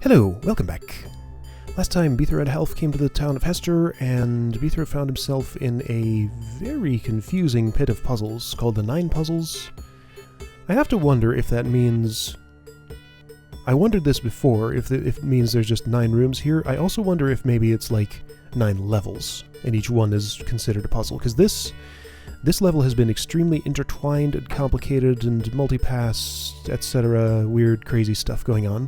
Hello, welcome back. Last time Beethro had health came to the town of Hester, and Beethro found himself in a very confusing pit of puzzles called the 9 Puzzles. I have to wonder if that means... I wondered this before, if it means there's just 9 rooms here. I also wonder if maybe it's like 9 levels, and each one is considered a puzzle, because this level has been extremely intertwined and complicated and multipass, etc. Weird, crazy stuff going on.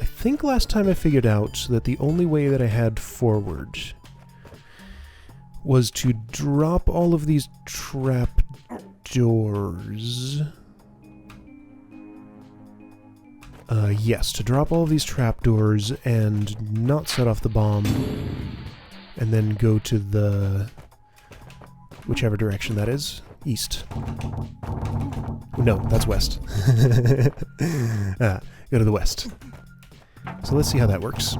I think last time I figured out that the only way that I had forward was to drop all of these trap doors. Yes, to drop all of these trapdoors and not set off the bomb, and then go to the... whichever direction that is. East. No, that's west. Go to the west. So let's see how that works.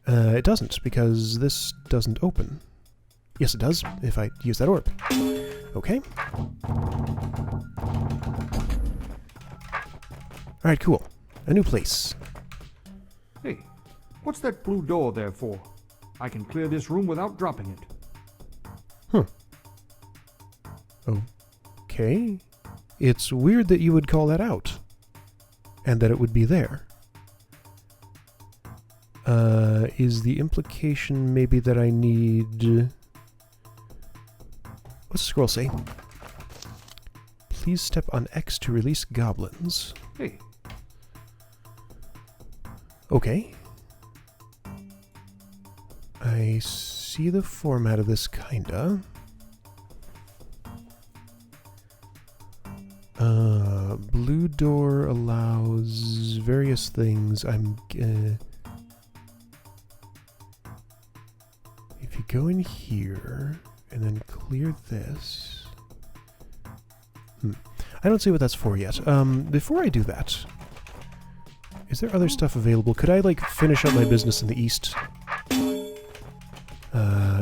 It doesn't, because this doesn't open. Yes, it does, if I use that orb. Okay. Alright, cool. A new place. Hey, what's that blue door there for? I can clear this room without dropping it. Okay. It's weird that you would call that out. And that it would be there. Is the implication maybe that I need... What's the scroll say? Please step on X to release goblins. Hey. Okay. I see the format of this, kinda. Blue door allows various things. If you go in here and then clear this... I don't see what that's for yet. Before I do that, is there other stuff available? Could I, like, finish up my business in the east?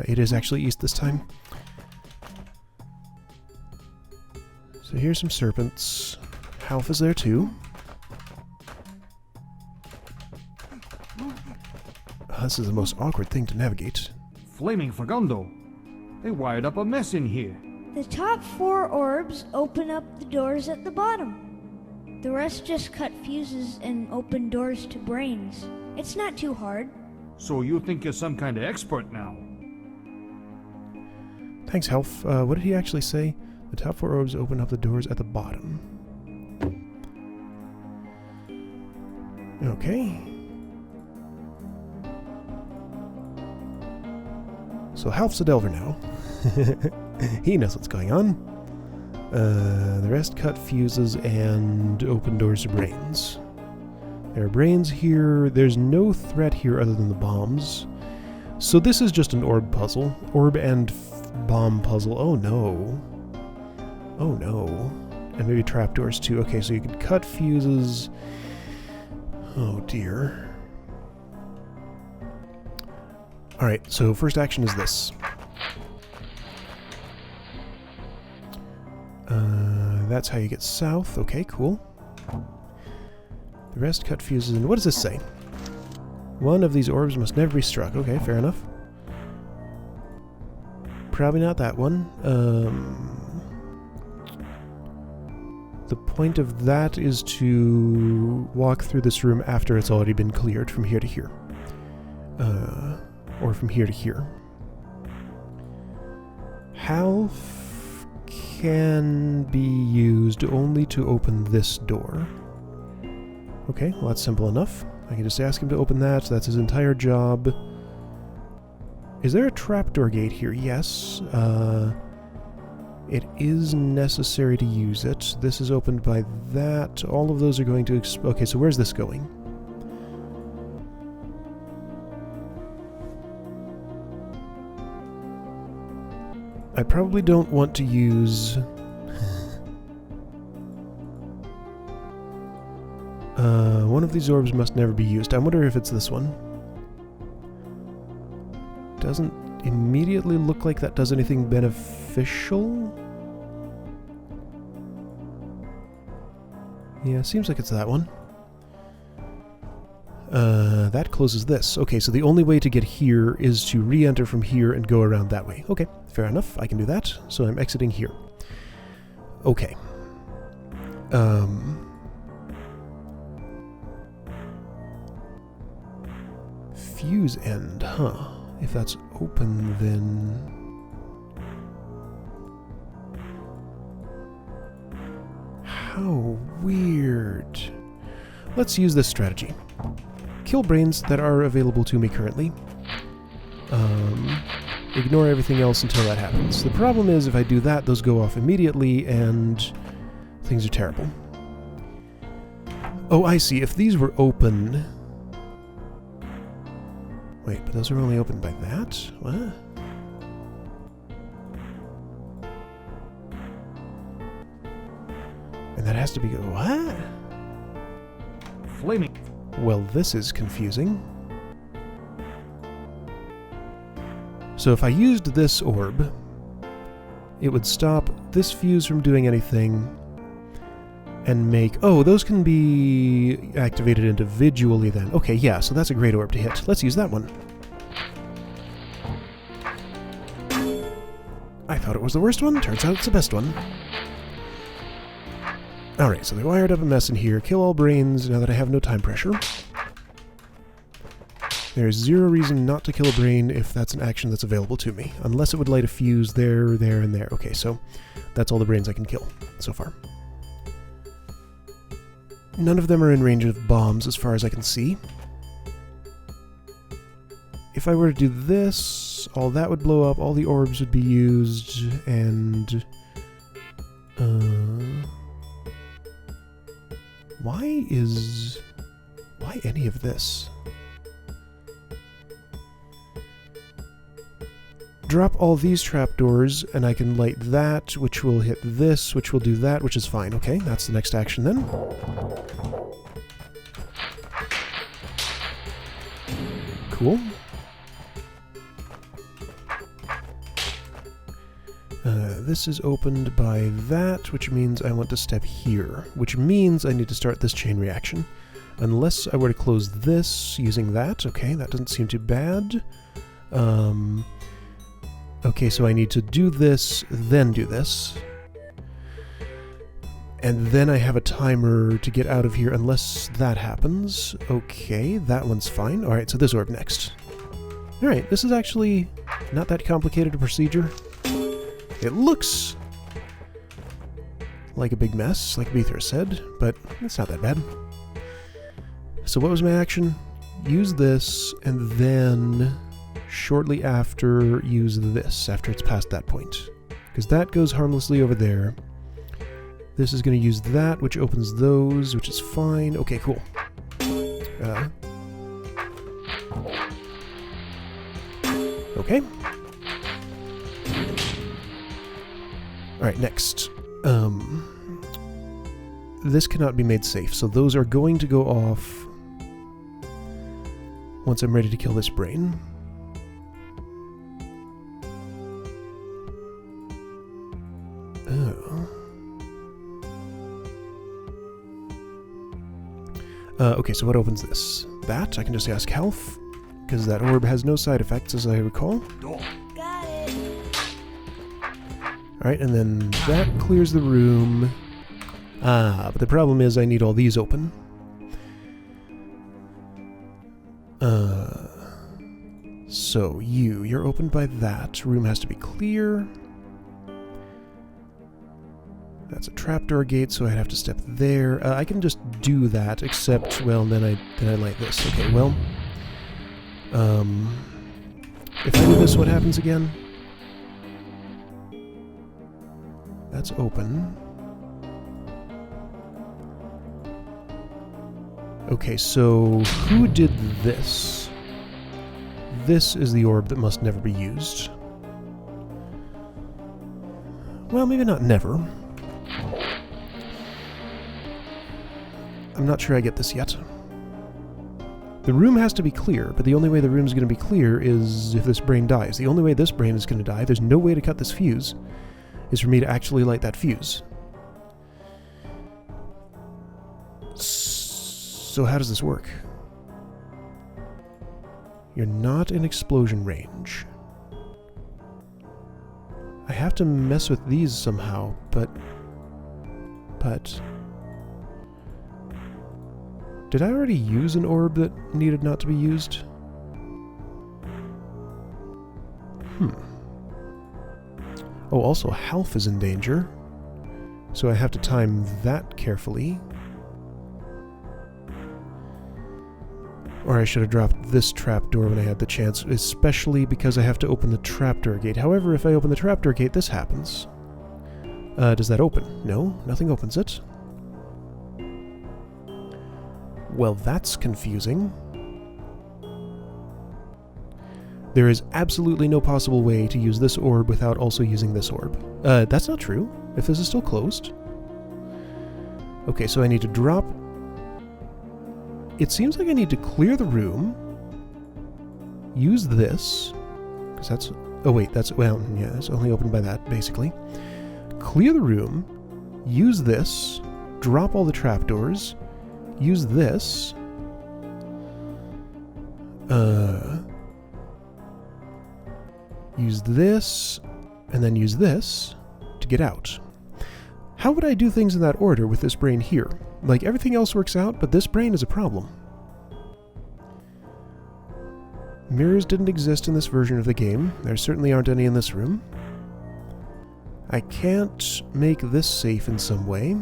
It is actually east this time. So here's some serpents. Half is there too. This is the most awkward thing to navigate. Flaming Fagundo. They wired up a mess in here. The top 4 orbs open up the doors at the bottom. The rest just cut fuses and open doors to brains. It's not too hard. So you think you're some kind of expert now? Thanks, Helf. What did he actually say? The top 4 orbs open up the doors at the bottom. Okay. So Half's a Delver now. He knows what's going on. The rest cut fuses and open doors to brains. There are brains here. There's no threat here other than the bombs. So this is just an orb puzzle. Orb and bomb puzzle. Oh no. Oh no. And maybe trapdoors too. Okay, so you can cut fuses. Oh dear. Alright, so first action is this. That's how you get south. Okay, cool. The rest cut fuses. And what does this say? One of these orbs must never be struck. Okay, fair enough. Probably not that one. The point of that is to walk through this room after it's already been cleared from here to here. Or from here to here. Half can be used only to open this door. Okay, well that's simple enough. I can just ask him to open that. That's his entire job. Is there a trapdoor gate here? Yes. It is necessary to use it. This is opened by that. All of those are going to... Okay, so where's this going? I probably don't want to use... one of these orbs must never be used. I wonder if it's this one. Doesn't immediately look like that does anything beneficial. Yeah, seems like it's that one. That closes this. Okay, so the only way to get here is to re-enter from here and go around that way. Okay, fair enough. I can do that. So I'm exiting here. Okay. Fuse end, huh? If that's open, then... How weird. Let's use this strategy. Kill brains that are available to me currently. Ignore everything else until that happens. The problem is, if I do that, those go off immediately, and things are terrible. Oh, I see. If these were open... Wait, but those are only opened by that? What? And that has to be... What? Flaming. Well, this is confusing. So if I used this orb, it would stop this fuse from doing anything and make... Oh, those can be activated individually then. Okay, yeah, so that's a great orb to hit. Let's use that one. I thought it was the worst one. Turns out it's the best one. Alright, so they wired up a mess in here. Kill all brains now that I have no time pressure. There's zero reason not to kill a brain if that's an action that's available to me. Unless it would light a fuse there, there, and there. Okay, so that's all the brains I can kill so far. None of them are in range of bombs as far as I can see. If I were to do this, all that would blow up, all the orbs would be used, and... Why any of this? Drop all these trapdoors, and I can light that, which will hit this, which will do that, which is fine. Okay, that's the next action then. Cool. This is opened by that, which means I want to step here, which means I need to start this chain reaction. Unless I were to close this using that. Okay, that doesn't seem too bad. Okay, so I need to do this, then do this. And then I have a timer to get out of here unless that happens. Okay, that one's fine. Alright, so this orb next. Alright, this is actually not that complicated a procedure. It looks like a big mess, like Beethro said, but it's not that bad. So what was my action? Use this, and then shortly after use this, after it's past that point. Because that goes harmlessly over there. This is going to use that, which opens those, which is fine. Okay, cool. Okay. Alright, next. This cannot be made safe, so those are going to go off once I'm ready to kill this brain. Oh. Okay, so what opens this? That, I can just ask health, because that orb has no side effects as I recall. Got it. Alright, and then that clears the room. Ah, but the problem is I need all these open. So you're opened by that. Room has to be clear. That's a trapdoor gate, so I'd have to step there. I can just do that, except, well, then I light this. Okay, well, if I do this, what happens again? That's open. Okay, so who did this? This is the orb that must never be used. Well, maybe not never. I'm not sure I get this yet. The room has to be clear, but the only way the room's going to be clear is if this brain dies. The only way this brain is going to die, there's no way to cut this fuse, is for me to actually light that fuse. So how does this work? You're not in explosion range. I have to mess with these somehow, but... Did I already use an orb that needed not to be used? Oh, also, Half is in danger. So I have to time that carefully. Or I should have dropped this trapdoor when I had the chance, especially because I have to open the trapdoor gate. However, if I open the trapdoor gate, this happens. Does that open? No, nothing opens it. Well, that's confusing. There is absolutely no possible way to use this orb without also using this orb. That's not true, if this is still closed. Okay, so I need to drop... It seems like I need to clear the room, use this, because that's... Oh wait, that's... Well, yeah, it's only opened by that, basically. Clear the room, use this, drop all the trapdoors, use this, use this, and then use this to get out. How would I do things in that order with this brain here? Like, everything else works out, but this brain is a problem. Mirrors didn't exist in this version of the game. There certainly aren't any in this room. I can't make this safe in some way.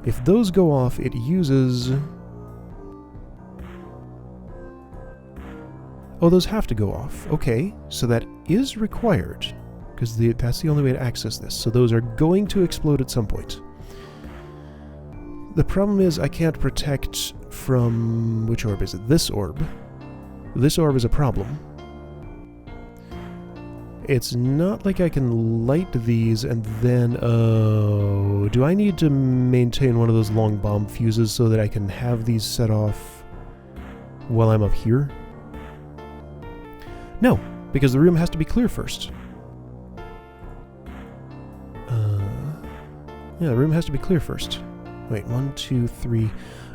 If those go off, it uses... Oh, those have to go off. Okay, so that is required, because that's the only way to access this. So those are going to explode at some point. The problem is I can't protect from... Which orb is it? This orb. This orb is a problem. It's not like I can light these and then... Oh... Do I need to maintain one of those long bomb fuses so that I can have these set off while I'm up here? No, because the room has to be clear first. Yeah, the room has to be clear first. Wait, 1, 2, 3...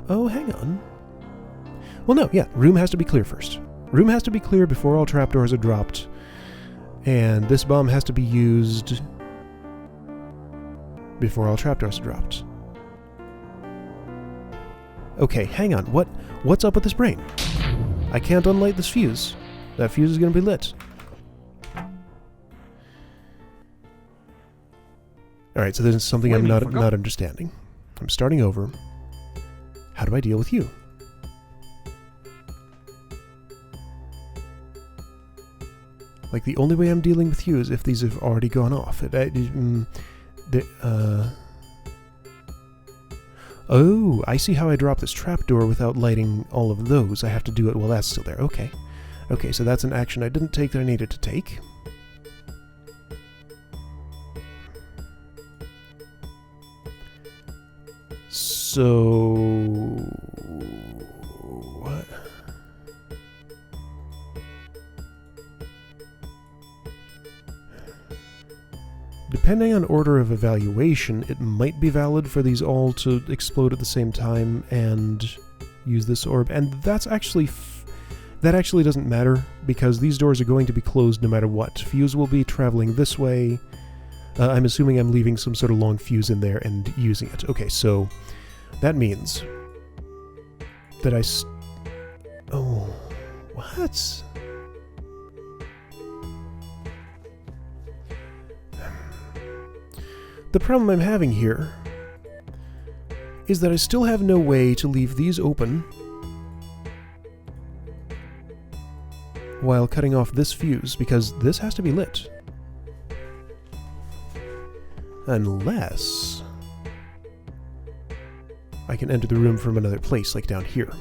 Oh, hang on. Well, no, yeah, room has to be clear first. Room has to be clear before all trapdoors are dropped. And this bomb has to be used before all trapdoors are dropped. Okay, hang on. What's up with this brain? I can't unlight this fuse. That fuse is going to be lit. Alright, so there's something I'm not understanding. I'm starting over. How do I deal with you? Like, the only way I'm dealing with you is if these have already gone off. Oh, I see how I drop this trapdoor without lighting all of those. I have to do it while that's still there. Okay. Okay, so that's an action I didn't take that I needed to take. So... What? Depending on order of evaluation, it might be valid for these all to explode at the same time and use this orb. And that's actually... that actually doesn't matter, because these doors are going to be closed no matter what. Fuse will be traveling this way. I'm assuming I'm leaving some sort of long fuse in there and using it. Okay, so that means that oh, what? The problem I'm having here is that I still have no way to leave these open while cutting off this fuse, because this has to be lit. Unless I can enter the room from another place, like down here.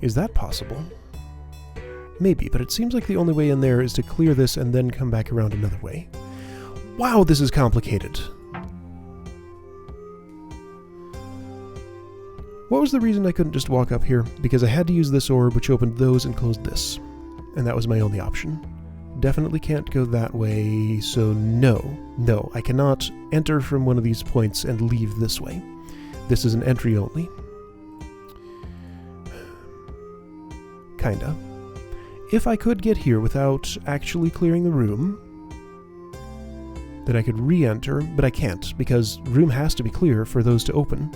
Is that possible? Maybe, but it seems like the only way in there is to clear this and then come back around another way. Wow, this is complicated. What was the reason I couldn't just walk up here? Because I had to use this orb, which opened those and closed this. And that was my only option. Definitely can't go that way, so no. No, I cannot enter from one of these points and leave this way. This is an entry only. kinda. If I could get here without actually clearing the room, then I could re-enter, but I can't, because room has to be clear for those to open.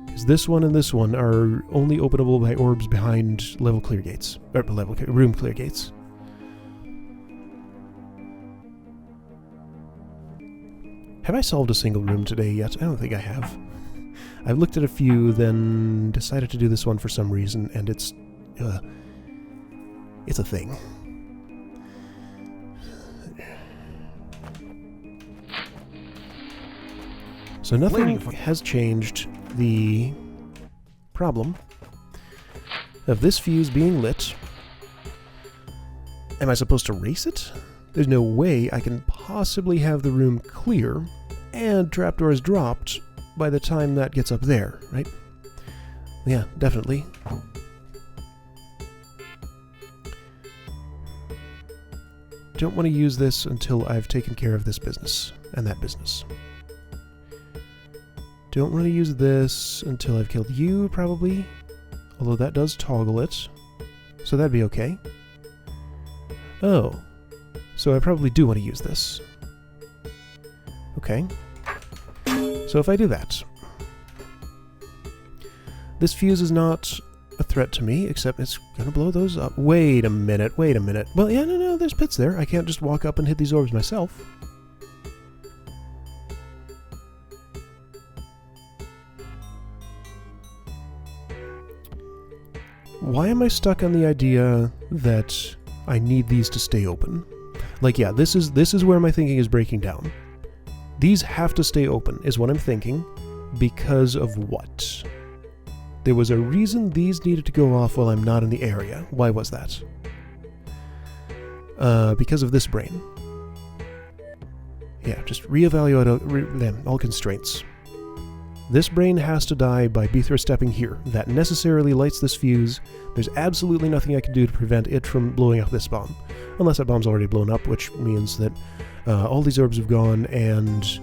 Because this one and this one are only openable by orbs behind level clear gates. Or room clear gates. Have I solved a single room today yet? I don't think I have. I've looked at a few, then decided to do this one for some reason, and it's a thing. So nothing has changed the problem of this fuse being lit. Am I supposed to race it? There's no way I can possibly have the room clear and trapdoors dropped by the time that gets up there, right? Yeah, definitely. Don't want to use this until I've taken care of this business and that business. Don't want to use this until I've killed you, probably. Although that does toggle it. So that'd be okay. Oh. So I probably do want to use this. Okay. So if I do that... This fuse is not a threat to me, except it's gonna blow those up. Wait a minute, wait a minute. Well, yeah, no, there's pits there. I can't just walk up and hit these orbs myself. Why am I stuck on the idea that I need these to stay open? Like, yeah, this is where my thinking is breaking down. These have to stay open, is what I'm thinking. Because of what? There was a reason these needed to go off while I'm not in the area. Why was that? Because of this brain. Yeah, just reevaluate all constraints. This brain has to die by Beethro stepping here. That necessarily lights this fuse. There's absolutely nothing I can do to prevent it from blowing up this bomb. Unless that bomb's already blown up, which means that all these orbs have gone, and...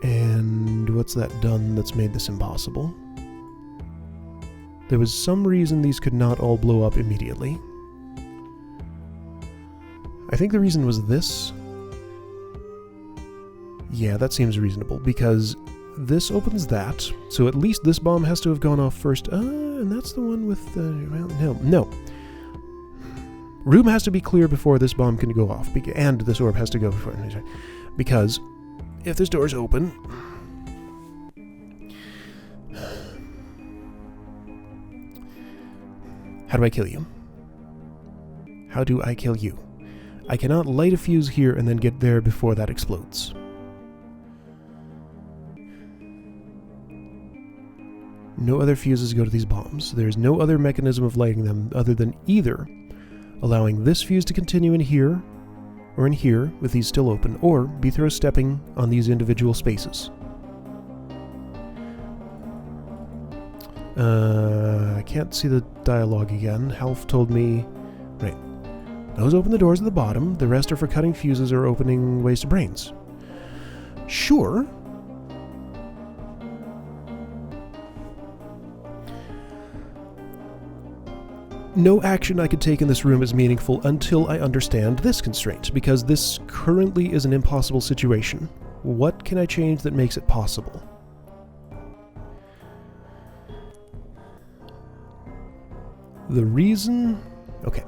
and what's that done that's made this impossible? There was some reason these could not all blow up immediately. I think the reason was this. Yeah, that seems reasonable, because this opens that, so at least this bomb has to have gone off first. And that's the one with the... well, no. Room has to be clear before this bomb can go off, and this orb has to go before... Because if this door's open... How do I kill you? How do I kill you? I cannot light a fuse here and then get there before that explodes. No other fuses go to these bombs. There is no other mechanism of lighting them other than either allowing this fuse to continue in here, or in here, with these still open, or Beethro stepping on these individual spaces. I can't see the dialogue again. Half told me... Right. Those open the doors at the bottom. The rest are for cutting fuses or opening ways to brains. Sure. No action I could take in this room is meaningful until I understand this constraint, because this currently is an impossible situation. What can I change that makes it possible? The reason... Okay.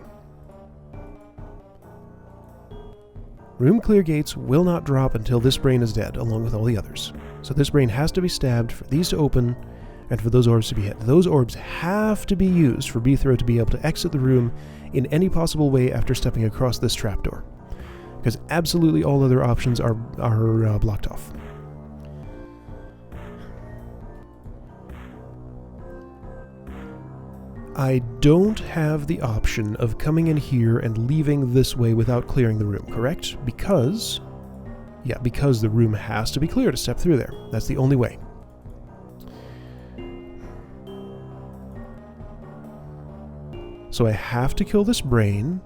Room clear gates will not drop until this brain is dead, along with all the others. So this brain has to be stabbed for these to open, and for those orbs to be hit. Those orbs have to be used for Beethro to be able to exit the room in any possible way after stepping across this trapdoor. Because absolutely all other options are blocked off. I don't have the option of coming in here and leaving this way without clearing the room, correct? Because... yeah, because the room has to be clear to step through there. That's the only way. So I have to kill this brain,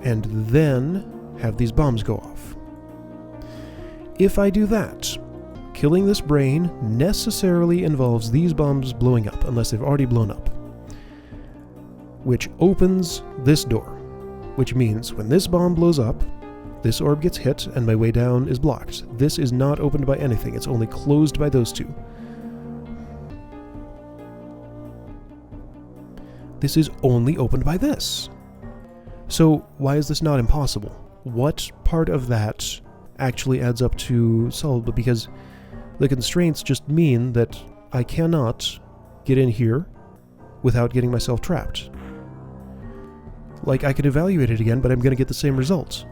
and then have these bombs go off. If I do that, killing this brain necessarily involves these bombs blowing up, unless they've already blown up. Which opens this door. Which means when this bomb blows up, this orb gets hit and my way down is blocked. This is not opened by anything, it's only closed by those two. This is only opened by this. So why is this not impossible? What part of that actually adds up to solvable? Because the constraints just mean that I cannot get in here without getting myself trapped. Like, I could evaluate it again, but I'm going to get the same results.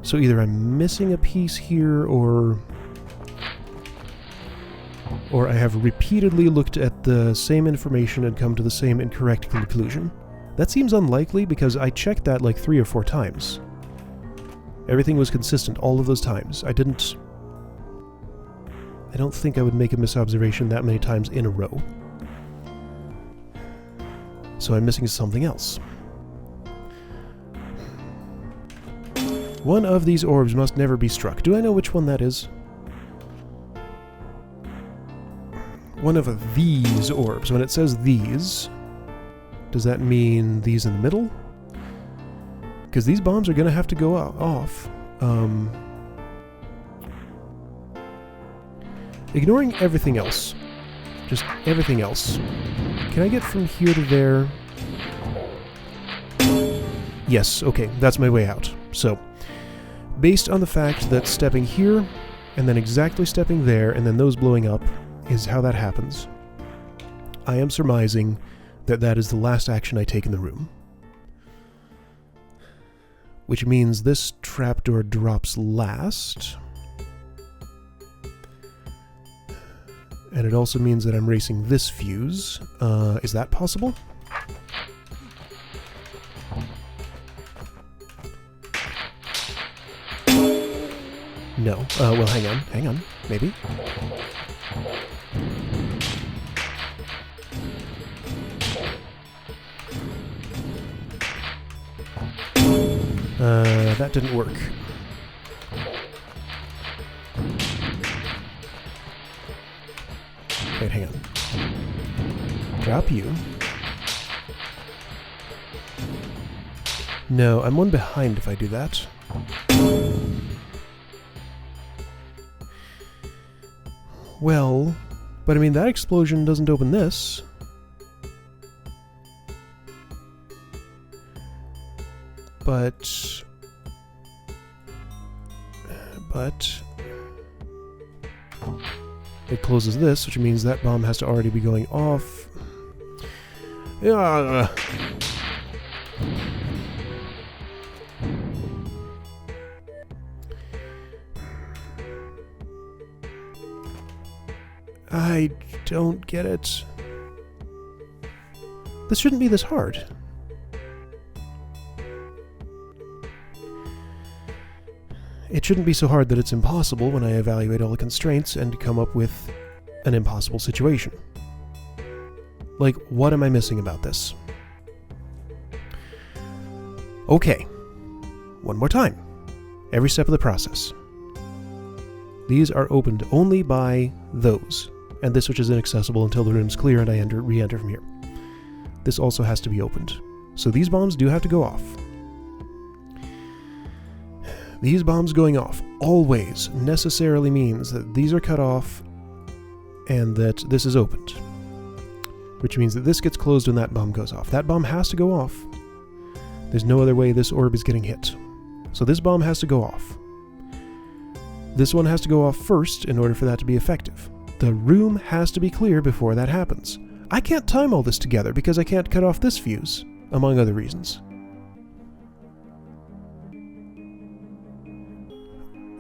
So either I'm missing a piece here, or I have repeatedly looked at the same information and come to the same incorrect conclusion. That seems unlikely because I checked that like 3 or 4 times. Everything was consistent all of those times. I don't think I would make a misobservation that many times in a row. So I'm missing something else. One of these orbs must never be struck. Do I know which one that is? One of these orbs. When it says these, does that mean these in the middle? Because these bombs are going to have to go off. Ignoring everything else. Just everything else. Can I get from here to there? Yes, okay, that's my way out. So, based on the fact that stepping here, and then exactly stepping there, and then those blowing up, is how that happens, I am surmising that that is the last action I take in the room. Which means this trapdoor drops last. And it also means that I'm racing this fuse. Is that possible? No. Well, hang on. Maybe. That didn't work. Wait, hang on. Drop you. No, I'm one behind if I do that. Well, but I mean, that explosion doesn't open this. But it closes this, which means that bomb has to already be going off. I don't get it. This shouldn't be this hard. It shouldn't be so hard that it's impossible when I evaluate all the constraints and come up with an impossible situation. Like, what am I missing about this? Okay. One more time. Every step of the process. These are opened only by those, and this which is inaccessible until the room's clear and I re-enter from here. This also has to be opened. So these bombs do have to go off. These bombs going off always necessarily means that these are cut off and that this is opened. Which means that this gets closed when that bomb goes off. That bomb has to go off. There's no other way this orb is getting hit. So this bomb has to go off. This one has to go off first in order for that to be effective. The room has to be clear before that happens. I can't time all this together because I can't cut off this fuse, among other reasons.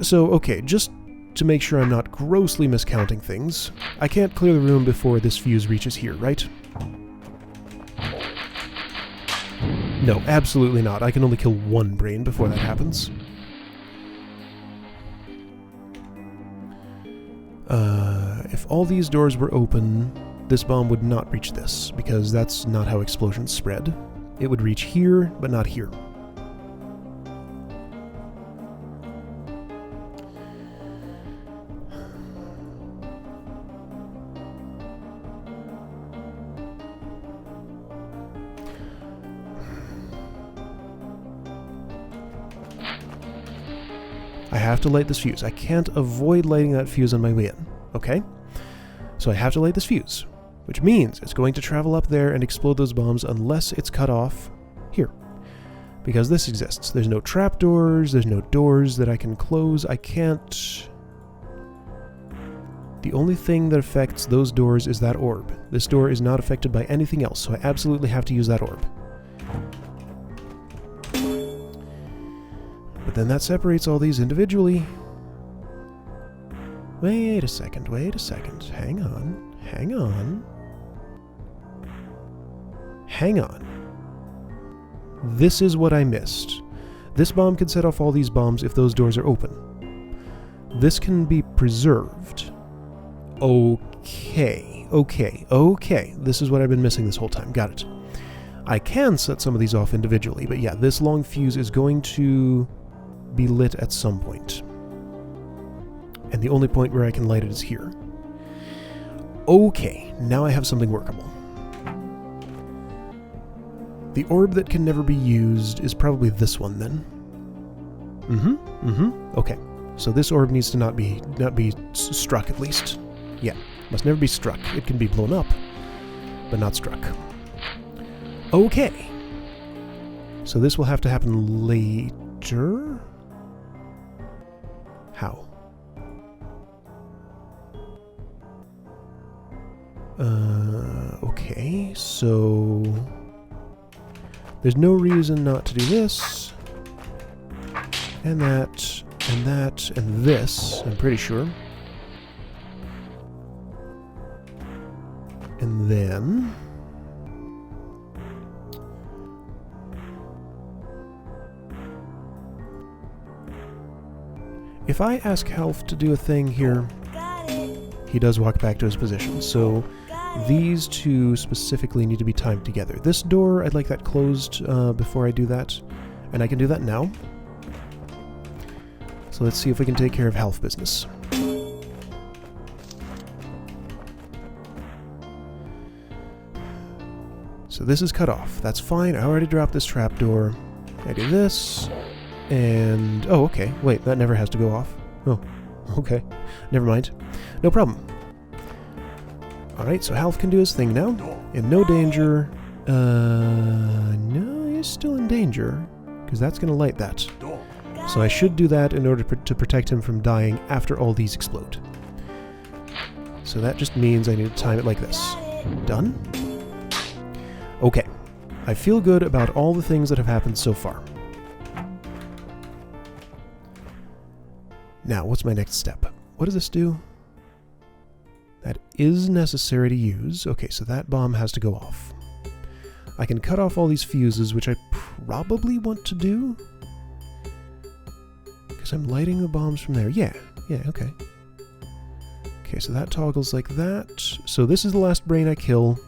So, okay, just to make sure I'm not grossly miscounting things, I can't clear the room before this fuse reaches here, right? No, absolutely not. I can only kill one brain before that happens. If all these doors were open, this bomb would not reach this, because that's not how explosions spread. it would reach here, but not here. I have to light this fuse. I can't avoid lighting that fuse on my way in, okay? So I have to light this fuse, which means it's going to travel up there and explode those bombs unless it's cut off here. Because this exists. There's no trapdoors, there's no doors that I can close. I can't... The only thing that affects those doors is that orb. This door is not affected by anything else, so I absolutely have to use that orb. But then that separates all these individually. Wait a second, hang on, hang on. Hang on. This is what I missed. This bomb can set off all these bombs if those doors are open. This can be preserved. Okay. This is what I've been missing this whole time. Got it. I can set some of these off individually, but yeah, this long fuse is going to be lit at some point. And the only point where I can light it is here. Okay, now I have something workable. The orb that can never be used is probably this one then. Okay, so this orb needs to not be struck at least. Yeah, must never be struck. It can be blown up, but not struck. Okay. So this will have to happen later. How? Okay, so there's no reason not to do this, and that, and that, and this, I'm pretty sure. And then... if I ask Half to do a thing here, he does walk back to his position, so these two specifically need to be timed together. This door, I'd like that closed before I do that, and I can do that now. So let's see if we can take care of Half business. So this is cut off. That's fine. I already dropped this trapdoor. I do this. And... oh, okay. Wait, that never has to go off. Oh, okay. Never mind. No problem. Alright, so Half can do his thing now. In no danger. No, he's still in danger. Because that's going to light that. So I should do that in order to protect him from dying after all these explode. So that just means I need to time it like this. Done? Okay. I feel good about all the things that have happened so far. Now, what's my next step? What does this do? That is necessary to use. Okay, so that bomb has to go off. I can cut off all these fuses, which I probably want to do. Because I'm lighting the bombs from there. Yeah, okay. Okay, so that toggles like that. So this is the last brain I kill.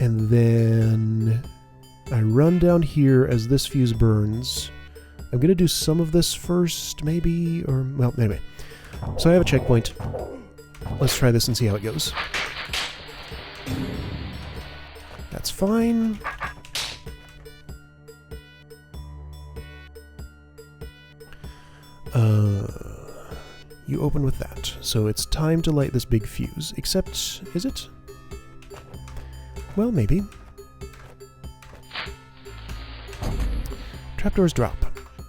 And then I run down here as this fuse burns. I'm going to do some of this first, maybe, or, well, anyway. So I have a checkpoint. Let's try this and see how it goes. That's fine. You open with that. So it's time to light this big fuse. Except, is it? Well, maybe. Trapdoors drop.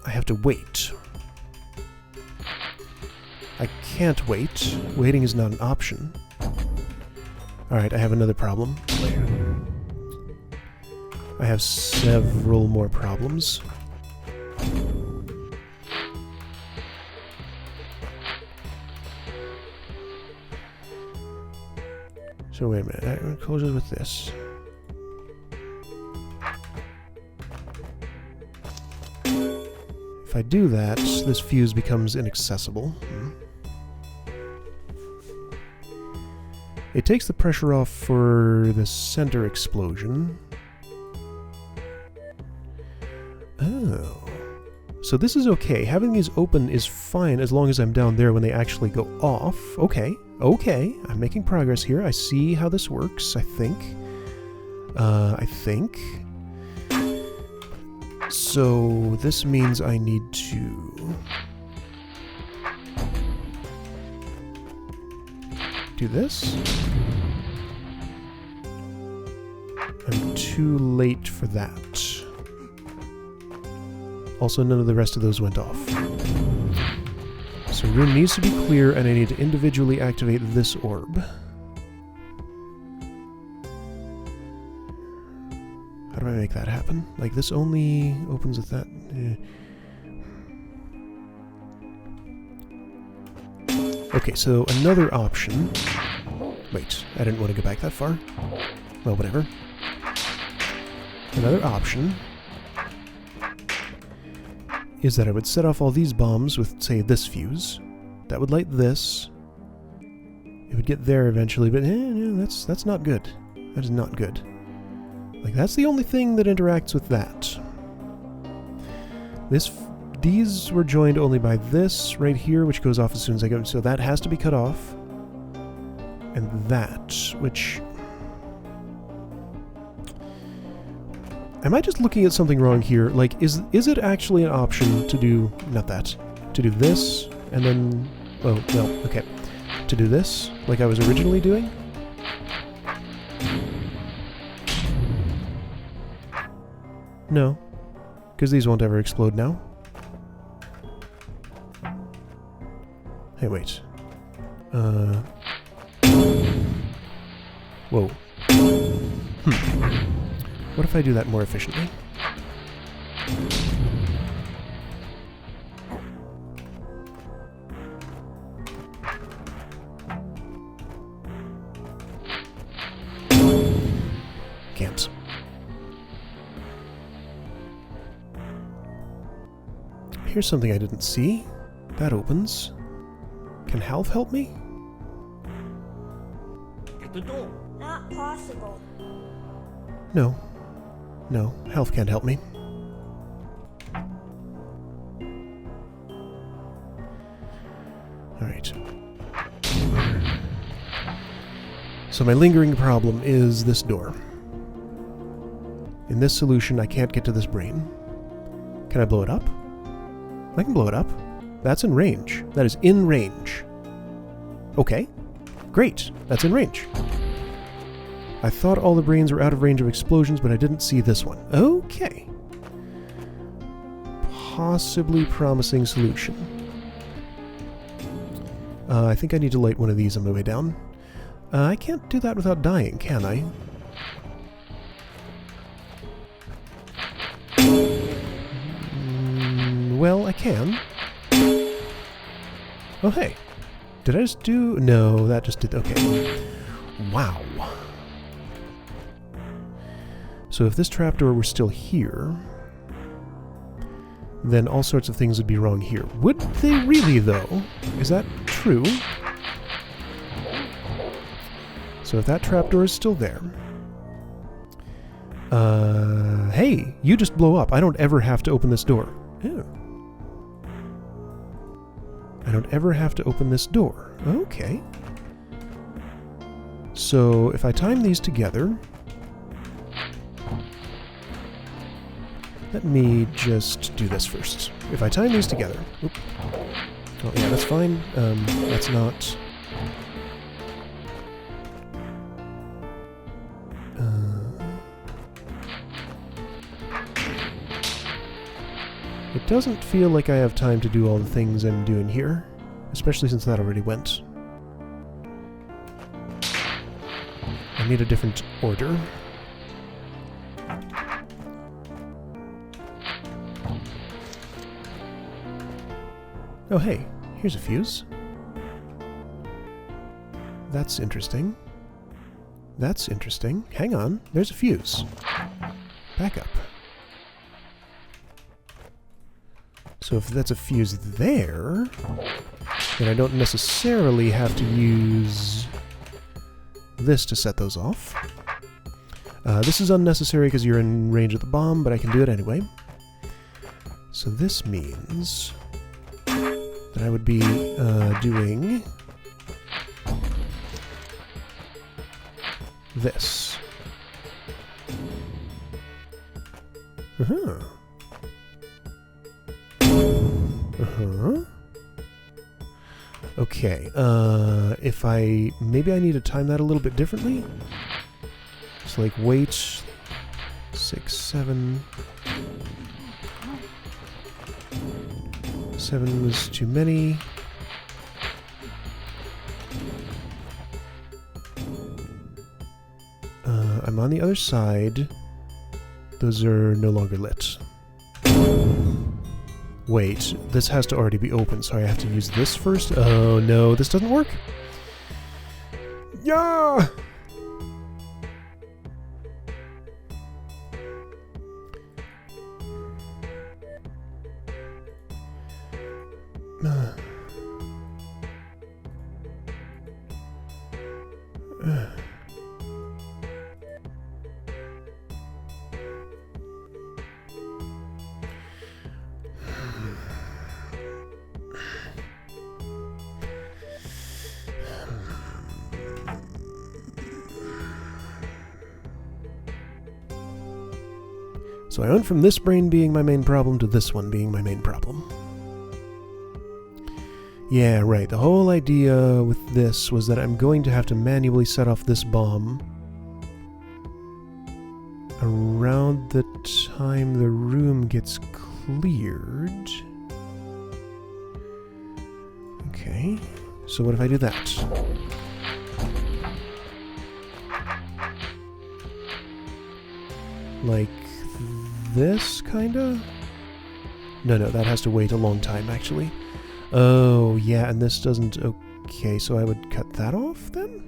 I have to wait. I can't wait. Waiting is not an option. Alright, I have another problem. I have several more problems. So wait a minute, that closes with this. If I do that, this fuse becomes inaccessible. It takes the pressure off for the center explosion. Oh. So this is okay. Having these open is fine as long as I'm down there when they actually go off. Okay. Okay. I'm making progress here. I see how this works, I think. So this means I need to do this. I'm too late for that. Also, none of the rest of those went off. So room needs to be clear, and I need to individually activate this orb. How do I make that happen? Like, this only opens with that... Okay, so another option... Wait, I didn't want to go back that far. Well, whatever. Another option is that I would set off all these bombs with, say, this fuse. That would light this. It would get there eventually, but no, that's not good. That is not good. Like, that's the only thing that interacts with that. These were joined only by this right here, which goes off as soon as I go. So that has to be cut off. And that, which... Am I just looking at something wrong here? Like, is it actually an option to do... Not that. To do this, and then... Oh, no, okay. To do this, like I was originally doing? No. Because these won't ever explode now. Hey, wait. Whoa. What if I do that more efficiently? Can't. Here's something I didn't see. That opens. Can Half help me? Get the door. Not possible. No. No, Half can't help me. Alright. So my lingering problem is this door. In this solution, I can't get to this brain. Can I blow it up? I can blow it up. That's in range. That is in range. Okay. Great. That's in range. I thought all the brains were out of range of explosions, but I didn't see this one. Okay. Possibly promising solution. I think I need to light one of these on my way down. I can't do that without dying, can I? Well, I can. Oh, hey. Did I just do... No, that just did... Okay. Wow. So if this trapdoor were still here, then all sorts of things would be wrong here. Would they really, though? Is that true? So if that trapdoor is still there... hey, you just blow up. I don't ever have to open this door. Ew. I don't ever have to open this door. Okay. So if I time these together... Let me just do this first. If I time these together... Oop. Oh, yeah, that's fine. That's not... It doesn't feel like I have time to do all the things I'm doing here, especially since that already went. I need a different order. Oh hey, here's a fuse. That's interesting. That's interesting. Hang on, there's a fuse. Back up. So if that's a fuse there, then I don't necessarily have to use this to set those off. This is unnecessary because you're in range of the bomb, but I can do it anyway. So this means that I would be doing this. Uh-huh. Uh-huh. Okay, if maybe I need to time that a little bit differently. So like wait 6, 7. 7 was too many. I'm on the other side. Those are no longer lit. Wait, this has to already be open, so I have to use this first? Oh no, this doesn't work. Yeah! So I went from this brain being my main problem to this one being my main problem. Yeah, right. The whole idea with this was that I'm going to have to manually set off this bomb around the time the room gets cleared. Okay. So what if I do that? Like this, kinda? No, that has to wait a long time, actually. Oh, yeah, and this doesn't... Okay, so I would cut that off, then?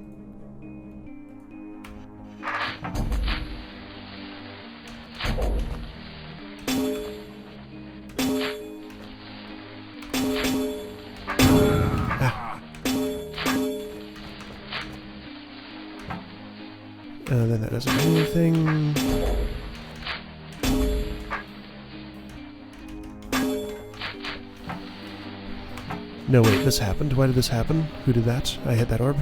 Then that doesn't do anything. No, wait, this happened. Why did this happen? Who did that? I hit that orb.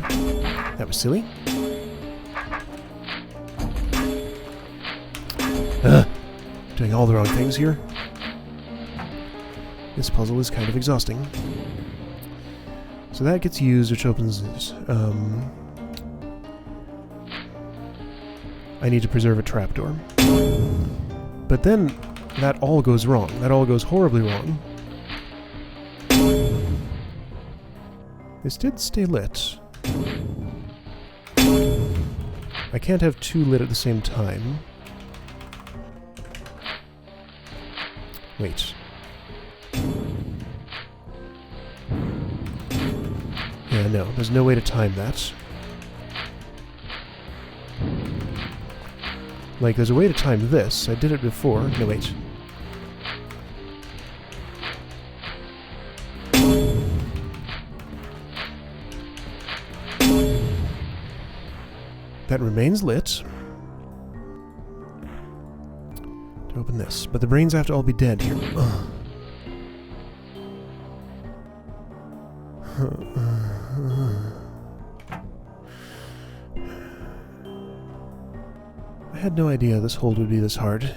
That was silly. Doing all the wrong things here. This puzzle is kind of exhausting. So that gets used, which opens this. I need to preserve a trapdoor. But then, that all goes wrong. That all goes horribly wrong. This did stay lit. I can't have two lit at the same time. Wait. Yeah, no, there's no way to time that. Like, there's a way to time this. I did it before. No, wait. That remains lit. To open this. But the brains have to all be dead here. I had no idea this hold would be this hard.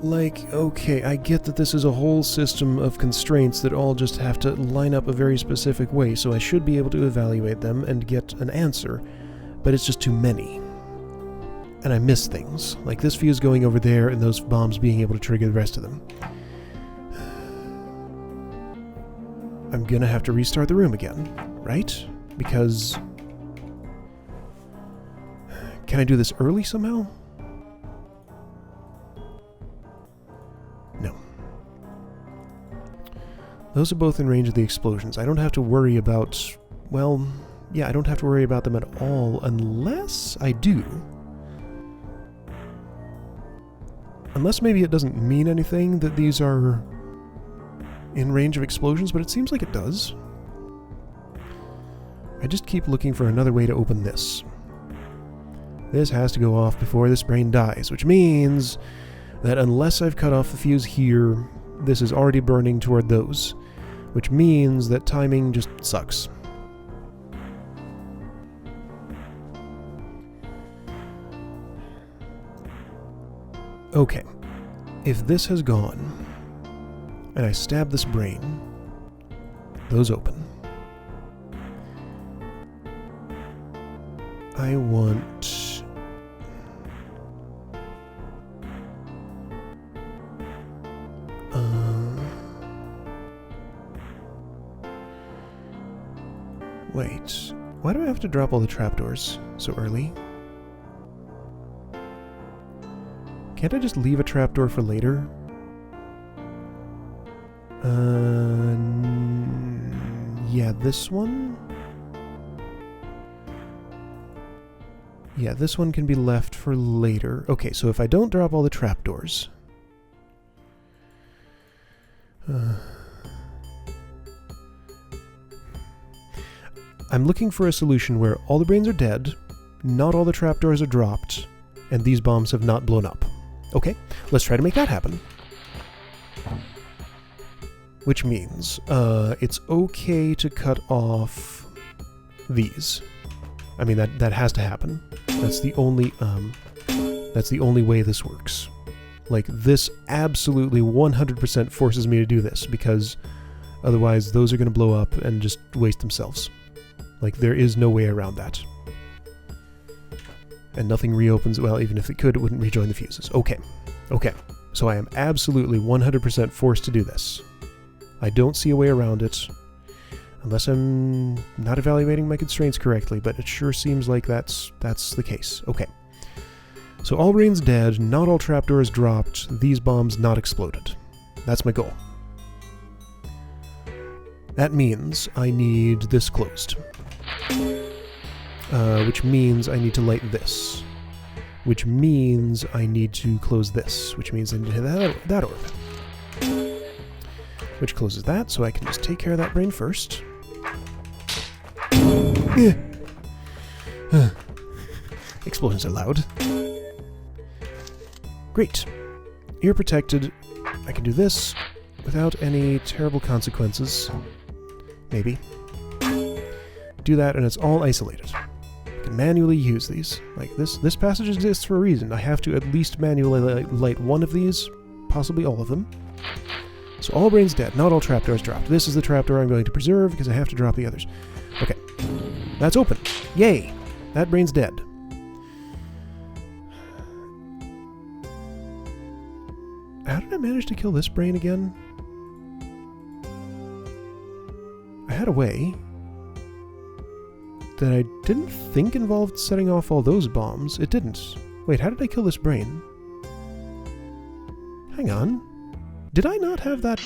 Like, okay, I get that this is a whole system of constraints that all just have to line up a very specific way, so I should be able to evaluate them and get an answer, but it's just too many. And I miss things, like this fuse going over there and those bombs being able to trigger the rest of them. I'm gonna have to restart the room again, right? Because... Can I do this early somehow? No. Those are both in range of the explosions. I don't have to worry about... Well, yeah, I don't have to worry about them at all unless I do. Unless maybe it doesn't mean anything that these are in range of explosions, but it seems like it does. I just keep looking for another way to open this. This has to go off before this brain dies, which means that unless I've cut off the fuse here, this is already burning toward those, which means that timing just sucks. Okay, if this has gone, and I stab this brain, those open. I want... wait, why do I have to drop all the trapdoors so early? Can't I just leave a trapdoor for later? Yeah, this one? Yeah, this one can be left for later. Okay, so if I don't drop all the trapdoors... I'm looking for a solution where all the brains are dead, not all the trapdoors are dropped, and these bombs have not blown up. Okay, let's try to make that happen. Which means, it's okay to cut off these. I mean, that has to happen. That's the only way this works. Like, this absolutely 100% forces me to do this, because otherwise those are going to blow up and just waste themselves. Like, there is no way around that. And nothing reopens. Well, even if it could, it wouldn't rejoin the fuses. Okay. Okay. So I am absolutely 100% forced to do this. I don't see a way around it. Unless I'm not evaluating my constraints correctly, but it sure seems like that's the case. Okay. So all brains dead, not all trapdoors dropped, these bombs not exploded. That's my goal. That means I need this closed. Which means I need to light this. Which means I need to close this. Which means I need to hit that orb. Which closes that, so I can just take care of that brain first. Explosions are loud. Great. Ear protected. I can do this without any terrible consequences. Maybe. Do that and it's all isolated. I can manually use these. Like this passage exists for a reason. I have to at least manually light one of these, possibly all of them. So all brains dead, not all trapdoors dropped. This is the trapdoor I'm going to preserve because I have to drop the others. Okay. That's open. Yay! That brain's dead. How did I manage to kill this brain again? I had a way that I didn't think involved setting off all those bombs. It didn't. Wait, how did I kill this brain? Hang on. Did I not have that?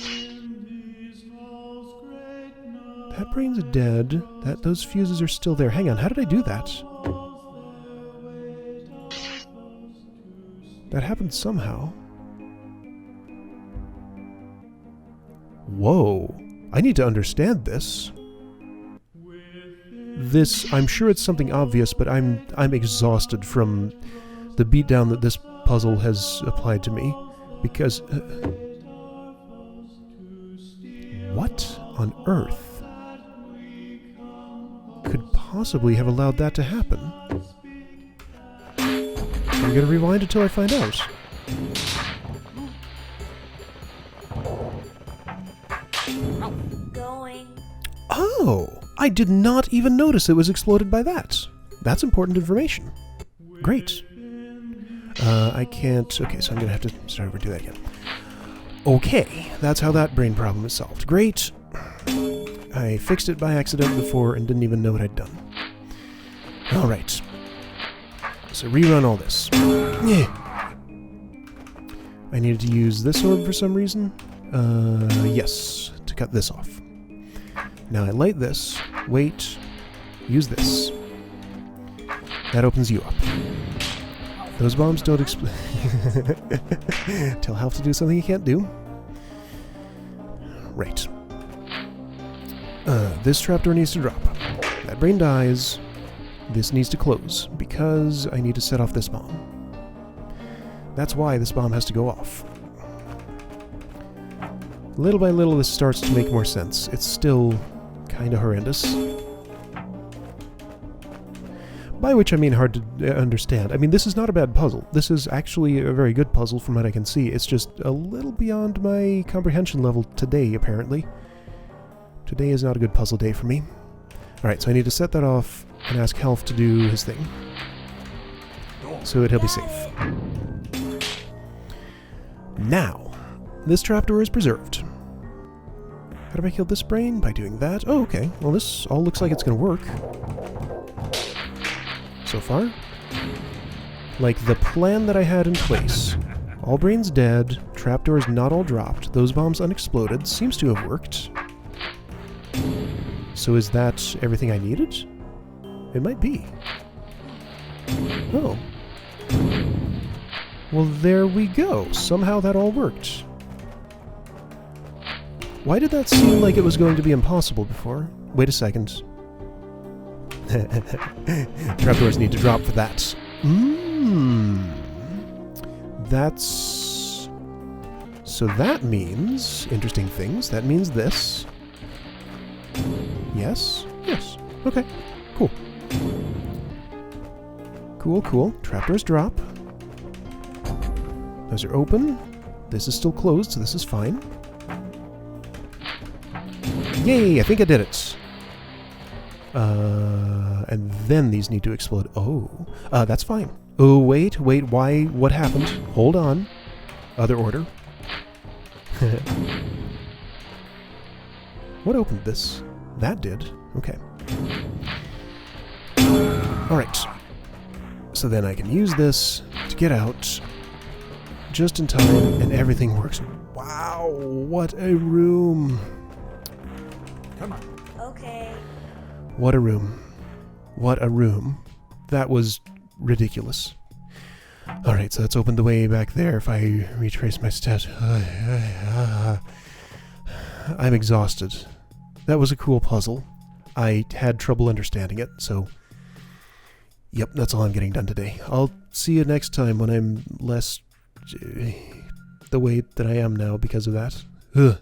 That brain's dead. Those fuses are still there. Hang on, how did I do that? That happened somehow. Whoa. I need to understand this. I'm sure it's something obvious, but I'm exhausted from the beatdown that this puzzle has applied to me. Because... what on earth could possibly have allowed that to happen? I'm gonna rewind until I find out. Going. Oh! I did not even notice it was exploded by that. That's important information. Great. I can't... Okay, so I'm gonna have to start over and do that again. Okay, that's how that brain problem is solved. Great. I fixed it by accident before and didn't even know what I'd done. Alright. So rerun all this. I needed to use this orb for some reason. Yes, to cut this off. Now I light this, wait, use this. That opens you up. Those bombs don't explode. Tell Half to do something he can't do. Right. This trapdoor needs to drop. That brain dies. This needs to close, because I need to set off this bomb. That's why this bomb has to go off. Little by little, this starts to make more sense. It's still kind of horrendous. By which I mean hard to understand. I mean, this is not a bad puzzle. This is actually a very good puzzle from what I can see. It's just a little beyond my comprehension level today, apparently. Today is not a good puzzle day for me. Alright, so I need to set that off and ask Half to do his thing. So that he'll be safe. Now, this trapdoor is preserved. How do I kill this brain? By doing that? Oh, okay. Well, this all looks like it's going to work. So far. Like the plan that I had in place. All brains dead, trapdoors not all dropped, those bombs unexploded, seems to have worked. So is that everything I needed? It might be. Oh. Well, there we go. Somehow that all worked. Why did that seem like it was going to be impossible before? Wait a second. Trapdoors need to drop for that. That's... So that means... Interesting things. That means this. Yes? Yes. Okay. Cool. Cool, cool. Trapdoors drop. Those are open. This is still closed, so this is fine. Yay! I think I did it. And then these need to explode. Oh. That's fine. Oh, wait, why? What happened? Hold on. Other order. What opened this? That did. Okay. Alright. So then I can use this to get out just in time, and everything works. Wow, what a room. Come on. Okay. What a room. What a room. That was ridiculous. Alright, so that's opened the way back there if I retrace my steps. I'm exhausted. That was a cool puzzle. I had trouble understanding it, so... Yep, that's all I'm getting done today. I'll see you next time when I'm less... the way that I am now because of that. Ugh.